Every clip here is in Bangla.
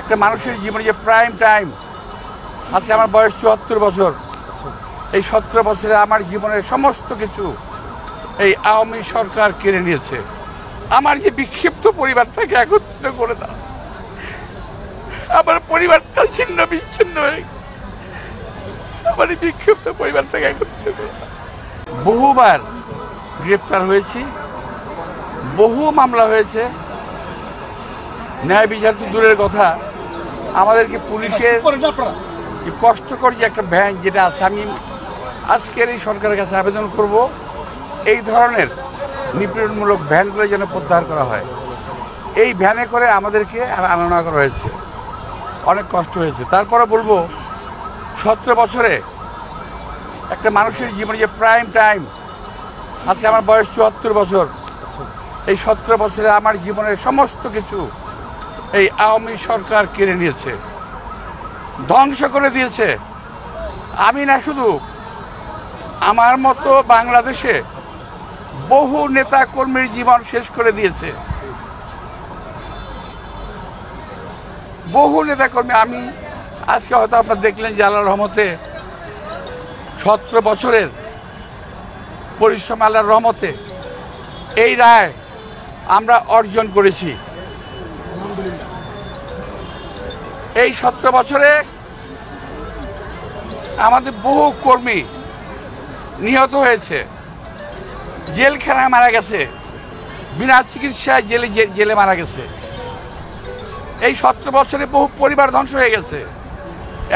একটা মানুষের জীবনে যে প্রাইম টাইম আজকে আমার বয়স ৭৪ বছর। এই ১৭ বছরে আমার জীবনের সমস্ত কিছু এই আওয়ামী সরকার কেড়ে নিয়েছে। আমার যে বিক্ষিপ্ত পরিবারটাকে একত্রিত করে দাও, আমার পরিবারটা ছিন্ন বিচ্ছিন্ন হয়ে গেছে। আমার এই বিক্ষিপ্ত পরিবারটাকে একত্রিত করে দাও। বহুবার গ্রেপ্তার হয়েছি, বহু মামলা হয়েছে, ন্যায় বিচার তো দূরের কথা, আমাদেরকে পুলিশের কষ্টকর যে একটা ভ্যান যেটা আছে, আমি আজকের এই সরকারের কাছে আবেদন করব এই ধরনের নিপীড়নমূলক ভ্যানগুলো যেন প্রত্যাহার করা হয়। এই ভ্যানে করে আমাদেরকে আনা করা হয়েছে, অনেক কষ্ট হয়েছে। তারপরে বলবো ১৭ বছরে একটা মানুষের জীবনে যে প্রাইম টাইম আজকে আমার বয়স ৭৪ বছর। এই ১৭ বছরে আমার জীবনের সমস্ত কিছু এই আওয়ামী সরকার কেড়ে নিয়েছে, ধ্বংস করে দিয়েছে। আমি না, শুধু আমার মতো বাংলাদেশে বহু নেতা কর্মীর জীবন শেষ করে দিয়েছে, বহু নেতা কর্মী। আমি আজকে হয়তো আপনারা দেখলেন যে আল্লাহর রহমতে ১৭ বছরের পরিশ্রম, আল্লাহর রহমতে এই রায় আমরা অর্জন করেছি। এই ১৭ বছরে আমাদের বহু কর্মী নিহত হয়েছে, জেলখানায় মারা গেছে, বিনা চিকিৎসায় জেলে মারা গেছে। এই ১৭ বছরে বহু পরিবার ধ্বংস হয়ে গেছে।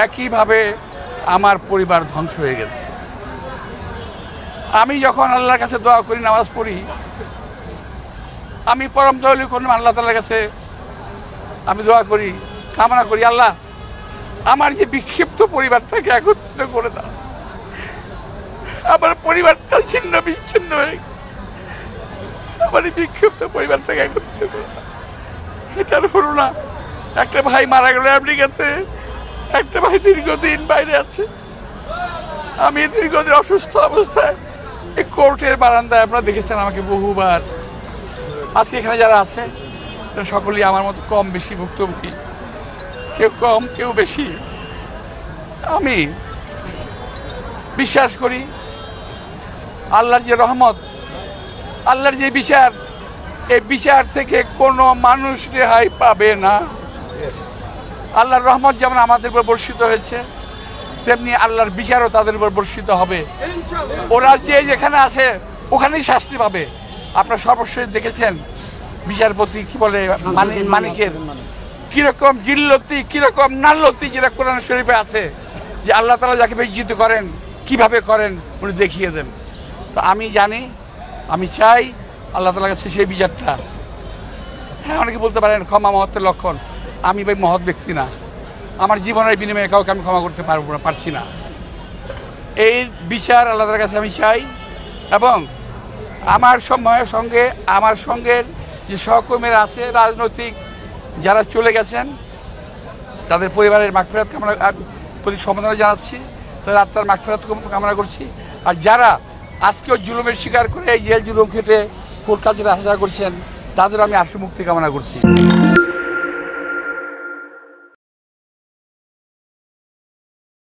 একইভাবে আমার পরিবার ধ্বংস হয়ে গেছে। আমি যখন আল্লাহর কাছে দোয়া করি, নামাজ পড়ি, আমি পরম দয়ালু করলাম আল্লাহ তাআলার কাছে আমি দোয়া করি, কামনা করি, আল্লাহ আমার যে বিক্ষিপ্ত পরিবারটাকে একত্রিত করে দাও। আমার পরিবারটা ছিন্ন বিচ্ছিন্ন হয়ে গেছে। আমার এই বিক্ষিপ্ত পরিবারটাকে একত্রিত করে দাও। এটার হলো না। একটা ভাই মারা গেল আমেরিকাতে, একটা ভাই দীর্ঘদিন বাইরে আছে। আমি দীর্ঘদিন অসুস্থ অবস্থায় এই কোর্টের বারান্দায়, আপনারা দেখেছেন আমাকে বহুবার। আজকে এখানে যারা আছে সকলেই আমার মতো কম বেশি ভুক্তভোগী, কেউ কম কেউ বেশি। আমি বিশ্বাস করি আল্লাহর যে রহমত, আল্লাহর যে বিচার, এই বিচার থেকে কোনো মানুষ রেহাই পাবে না। আল্লাহর রহমত যেমন আমাদের উপর বর্ষিত হয়েছে, তেমনি আল্লাহর বিচারও তাদের উপর বর্ষিত হবে। ওরা যে যেখানে আছে ওখানেই শাস্তি পাবে। আপনারা সর্বশেষ দেখেছেন বিচারপতি কি বলে, মানিকের কিরকম জিল্লতি, কিরকম নাল্লতি, যেটা কোরআন শরীফে আছে যে আল্লাহ তাআলা যাকে বেজ্জিত করেন কিভাবে করেন উনি দেখিয়ে দেন। তো আমি জানি, আমি চাই আল্লাহ তাআলার কাছে সেই বিচারটা। হ্যাঁ, অনেকে বলতে পারেন ক্ষমা মহত্বের লক্ষণ। আমি ভাই মহৎ ব্যক্তি না, আমার জীবনের বিনিময়ে কাউকে আমি ক্ষমা করতে পারছি না। এই বিচার আল্লাহ তাআলার কাছে আমি চাই, এবং আমার সঙ্গে যে সহকর্মীরা আছে, রাজনৈতিক যারা চলে গেছেন, তাদের পরিবারের মাগফিরাত প্রতি সমবেদনা জানাচ্ছি, তাদের আত্মার মাগফিরাত কামনা করছি। আর যারা আজকেও জুলুমের শিকার করে এই জেল জুলুম খেটে কোর্ট কাছারি আসা করছেন, তাদের আমি আশু মুক্তি কামনা করছি।